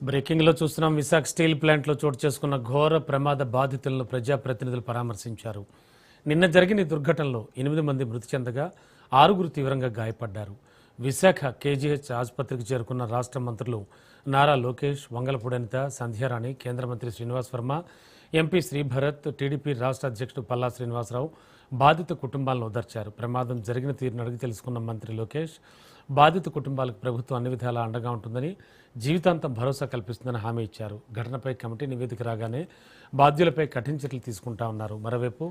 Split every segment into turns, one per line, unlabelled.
బ్రేకింగ్లో చూస్తున్నాం. విశాఖ స్టీల్ ప్లాంట్లో చోటు చేసుకున్న ఘోర ప్రమాద బాధితులను ప్రజాప్రతినిధులు పరామర్శించారు. నిన్న జరిగిన ఈ దుర్ఘటనలో 8 మంది మృతి చెందగా 6 తీవ్రంగా గాయపడ్డారు. విశాఖ కేజీహెచ్ ఆసుపత్రికి చేరుకున్న రాష్ట్ర మంత్రులు నారా లోకేష్, వంగలపూడి అనిత, సంధ్యారాణి, కేంద్ర మంత్రి శ్రీనివాస్ వర్మ, ఎంపీ శ్రీభరత్, టీడీపీ రాష్ట్ర అధ్యక్షుడు పల్లా శ్రీనివాసరావు బాధిత కుటుంబాలను ఓదార్చారు. ప్రమాదం జరిగిన తీరును అడిగి తెలుసుకున్న మంత్రి లోకేష్ బాధిత కుటుంబాలకు ప్రభుత్వం అన్ని విధాలా అండగా ఉంటుందని, జీవితాంతం భరోసా కల్పిస్తుందని హామీ ఇచ్చారు. ఘటనపై కమిటీ నివేదిక రాగానే బాధ్యులపై కఠిన చర్యలు తీసుకుంటా ఉన్నారు. మరోవైపు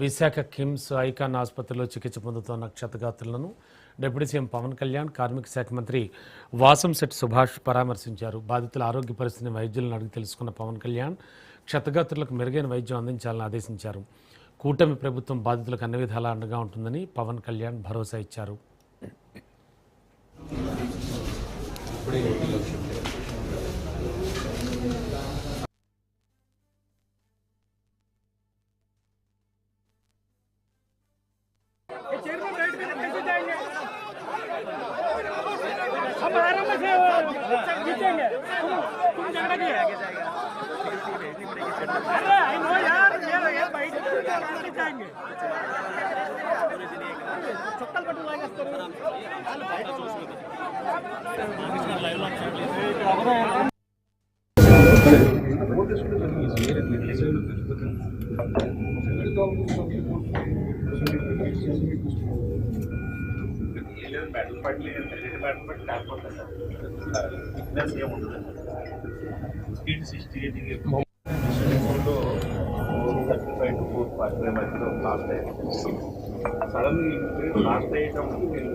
విశాఖ కిమ్స్ ఐకాన్ ఆసుపత్రిలో చికిత్స పొందుతున్న క్షతగాత్రులను డిప్యూటీ సీఎం పవన్ కళ్యాణ్, కార్మిక శాఖ మంత్రి వాసంశెట్టి సుభాష్ పరామర్శించారు. బాధితుల ఆరోగ్య పరిస్థితిని వైద్యులను అడిగి తెలుసుకున్న పవన్ కళ్యాణ్ క్షతగాత్రులకు మెరుగైన వైద్యం అందించాలని ఆదేశించారు. కూటమి ప్రభుత్వం బాధితులకు అన్ని విధాలా అండగా ఉంటుందని పవన్ కళ్యాణ్ భరోసా ఇచ్చారు.
బ్యాటిల్ పట్లి బ్యాటిల్ పట్టి లేకపోతే ఫిట్నెస్ ఏముంటుంది. స్పీడ్ 68 35 to 445 మధ్యలో లాస్ట్ అయ్యింది. సడన్ లాస్ట్ అయ్యేటప్పుడు నేను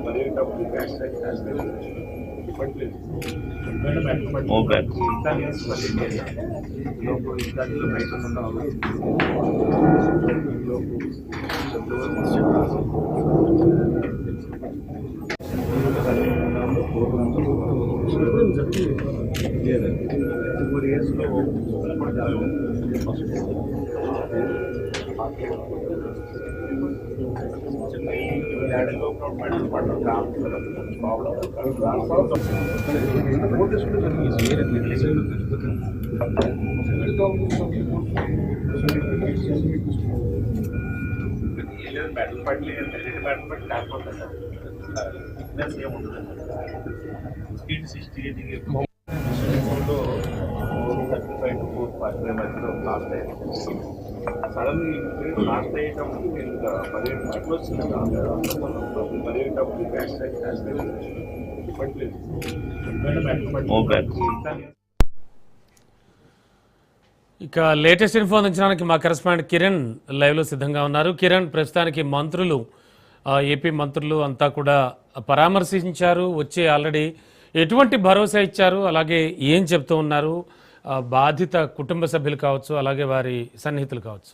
పరిగెట్టేటప్పుడు బ్యాక్ సైడ్ ఇవ్వట్లేదు. ఇటాలియన్స్ ఇటాలీలో బయట బ్యాటిల్ పట్లి బ్యాటిల్ పట్టి లేకపోతే ఫిట్నెస్ ఏముంటుంది. స్పీడ్ 68 35 to 445 మధ్యలో లాస్ట్ అయ్యింది. సడన్ లాస్ట్ అయ్యేటప్పుడు నేను పరిగెట్టేటప్పుడు బ్యాక్ సైడ్ ఇవ్వట్లేదు.
ఇక లేటెస్ట్ ఇన్ఫో అందించడానికి మా కరెస్పాండెంట్ కిరణ్ లైవ్లో సిద్ధంగా ఉన్నారు. కిరణ్, ప్రస్తుతానికి మంత్రులు, ఏపీ మంత్రులు అంతా కూడా పరామర్శించారు. వచ్చి ఆల్రెడీ ఎటువంటి భరోసా ఇచ్చారు, అలాగే ఏం చెప్తూ ఉన్నారు బాధిత కుటుంబ సభ్యులు కావచ్చు, అలాగే వారి సన్నిహితులు కావచ్చు?